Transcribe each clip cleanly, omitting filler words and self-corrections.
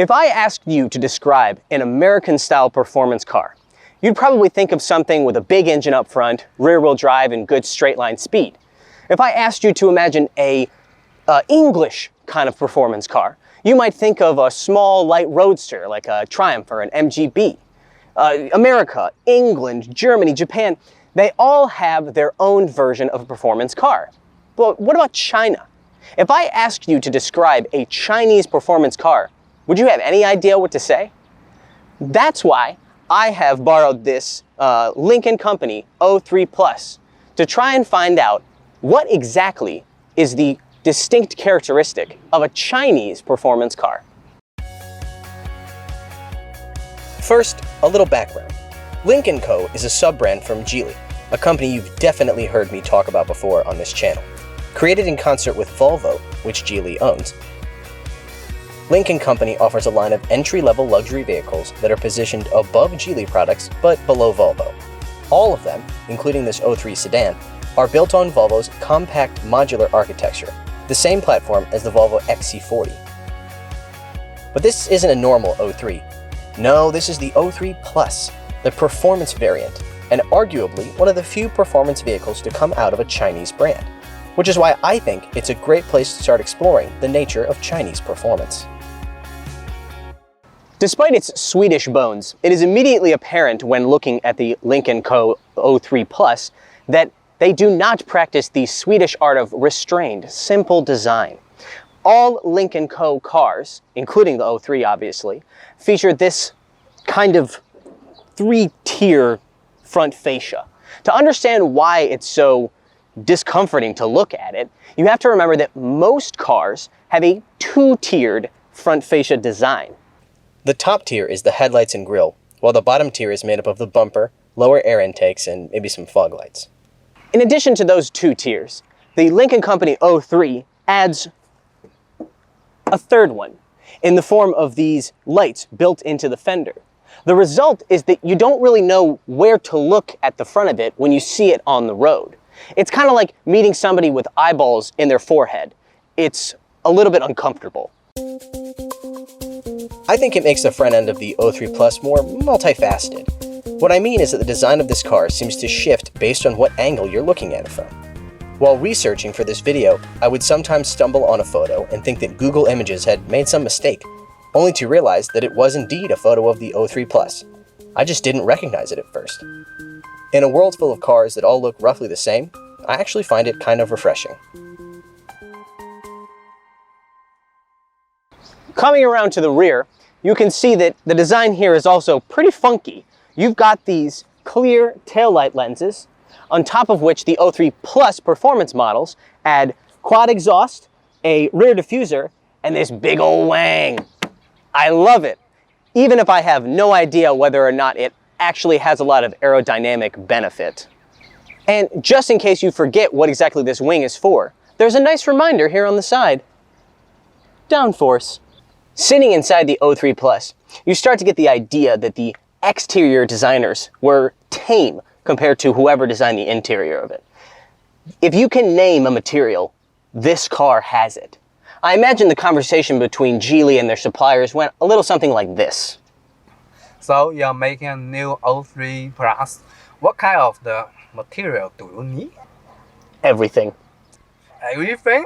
If I asked you to describe an American-style performance car, you'd probably think of something with a big engine up front, rear-wheel drive, and good straight-line speed. If I asked you to imagine a English kind of performance car, you might think of a small, light roadster like a Triumph or an MGB. America, England, Germany, Japan, they all have their own version of a performance car. But what about China? If I asked you to describe a Chinese performance car, would you have any idea what to say? That's why I have borrowed this Lynk Co O3 Plus to try and find out what exactly is the distinct characteristic of a Chinese performance car. First, a little background. Lynk Co is a sub-brand from Geely, a company you've definitely heard me talk about before on this channel. Created in concert with Volvo, which Geely owns, Lynk Co offers a line of entry-level luxury vehicles that are positioned above Geely products but below Volvo. All of them, including this O3 sedan, are built on Volvo's compact modular architecture, the same platform as the Volvo XC40. But this isn't a normal O3. No, this is the O3 Plus, the performance variant, and arguably one of the few performance vehicles to come out of a Chinese brand, which is why I think it's a great place to start exploring the nature of Chinese performance. Despite its Swedish bones, it is immediately apparent when looking at the Lynk Co O3 Plus that they do not practice the Swedish art of restrained, simple design. All Lynk Co cars, including the O3 obviously, feature this kind of three-tier front fascia. To understand why it's so discomforting to look at it, you have to remember that most cars have a two-tiered front fascia design. The top tier is the headlights and grille, while the bottom tier is made up of the bumper, lower air intakes, and maybe some fog lights. In addition to those two tiers, the Lynk Co O3 adds a third one in the form of these lights built into the fender. The result is that you don't really know where to look at the front of it when you see it on the road. It's kind of like meeting somebody with eyeballs in their forehead. It's a little bit uncomfortable. I think it makes the front end of the O3 Plus more multifaceted. What I mean is that the design of this car seems to shift based on what angle you're looking at it from. While researching for this video, I would sometimes stumble on a photo and think that Google Images had made some mistake, only to realize that it was indeed a photo of the O3 Plus. I just didn't recognize it at first. In a world full of cars that all look roughly the same, I actually find it kind of refreshing. Coming around to the rear, you can see that the design here is also pretty funky. You've got these clear taillight lenses, on top of which the O3 Plus performance models add quad exhaust, a rear diffuser, and this big ol' wang. I love it, even if I have no idea whether or not it actually has a lot of aerodynamic benefit. And just in case you forget what exactly this wing is for, there's a nice reminder here on the side. Downforce. Sitting inside the O3 Plus, you start to get the idea that the exterior designers were tame compared to whoever designed the interior of it. If you can name a material, this car has it. I imagine the conversation between Geely and their suppliers went a little something like this. So you're making a new O3 Plus. What kind of the material do you need? Everything. Everything?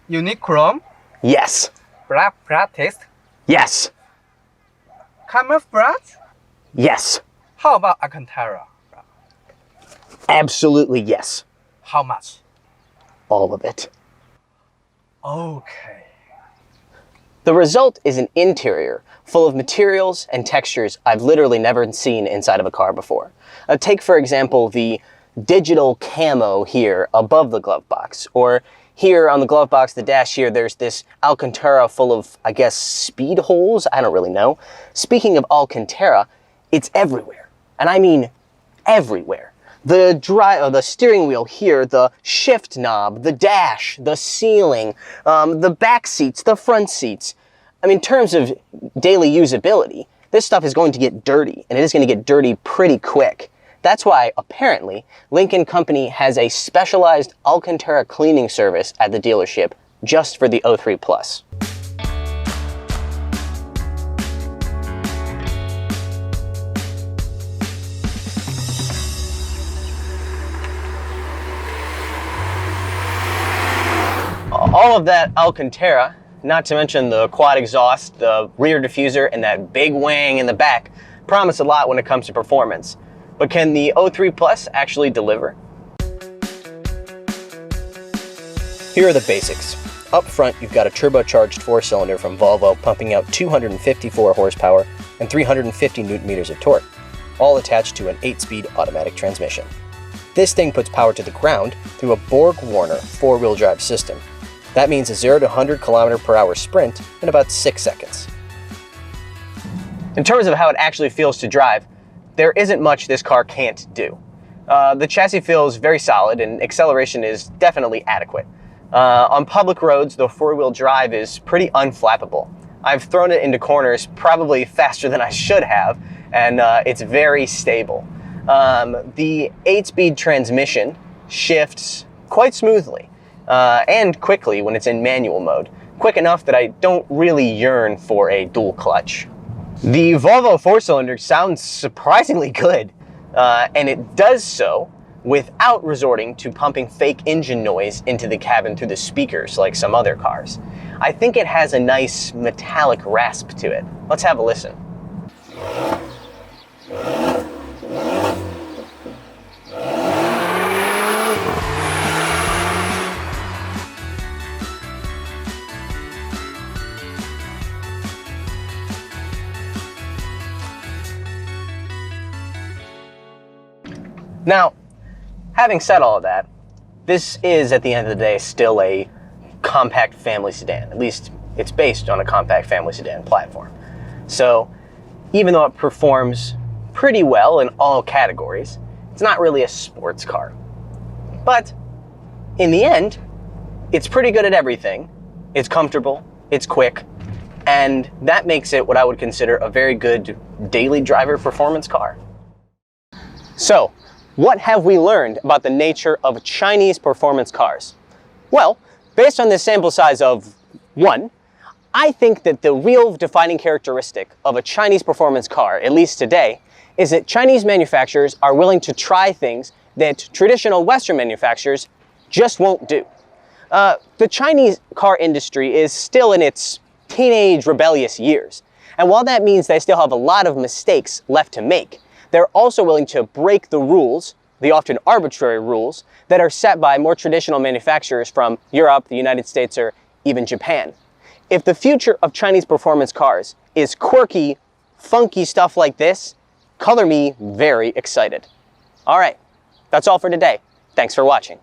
You need chrome? Yes. Black plastic? Yes. Camouflage? Yes. How about Alcantara? Absolutely yes. How much? All of it. Okay. The result is an interior full of materials and textures I've literally never seen inside of a car before. Take, for example, the digital camo here above the glove box, or here on the glove box, the dash here, there's this Alcantara full of, I guess, speed holes? I don't really know. Speaking of Alcantara, it's everywhere. And I mean everywhere. The steering wheel here, the shift knob, the dash, the ceiling, the back seats, the front seats. I mean, in terms of daily usability, this stuff is going to get dirty, and it is going to get dirty pretty quick. That's why, apparently, Lynk Co has a specialized Alcantara cleaning service at the dealership just for the O3 Plus. All of that Alcantara, not to mention the quad exhaust, the rear diffuser, and that big wing in the back, promise a lot when it comes to performance. But can the 03 Plus actually deliver? Here are the basics. Up front, you've got a turbocharged 4-cylinder from Volvo pumping out 254 horsepower and 350 Nm of torque, all attached to an 8-speed automatic transmission. This thing puts power to the ground through a Borg-Warner 4-wheel drive system. That means a 0 to 100 km/h sprint in about 6 seconds. In terms of how it actually feels to drive, there isn't much this car can't do. The chassis feels very solid and acceleration is definitely adequate. On public roads, the 4-wheel drive is pretty unflappable. I've thrown it into corners probably faster than I should have, and it's very stable. The 8-speed transmission shifts quite smoothly and quickly when it's in manual mode, quick enough that I don't really yearn for a dual clutch. The Volvo 4-cylinder sounds surprisingly good, and it does so without resorting to pumping fake engine noise into the cabin through the speakers like some other cars. I think it has a nice metallic rasp to it. Let's have a listen. Now, having said all of that, this is, at the end of the day, still a compact family sedan. At least it's based on a compact family sedan platform. So even though it performs pretty well in all categories, it's not really a sports car. But in the end, it's pretty good at everything. It's comfortable, it's quick, and that makes it what I would consider a very good daily driver performance car. So, what have we learned about the nature of Chinese performance cars? Well, based on this sample size of 1, I think that the real defining characteristic of a Chinese performance car, at least today, is that Chinese manufacturers are willing to try things that traditional Western manufacturers just won't do. The Chinese car industry is still in its teenage rebellious years, and while that means they still have a lot of mistakes left to make, they're also willing to break the rules, the often arbitrary rules, that are set by more traditional manufacturers from Europe, the United States, or even Japan. If the future of Chinese performance cars is quirky, funky stuff like this, color me very excited. All right, that's all for today. Thanks for watching.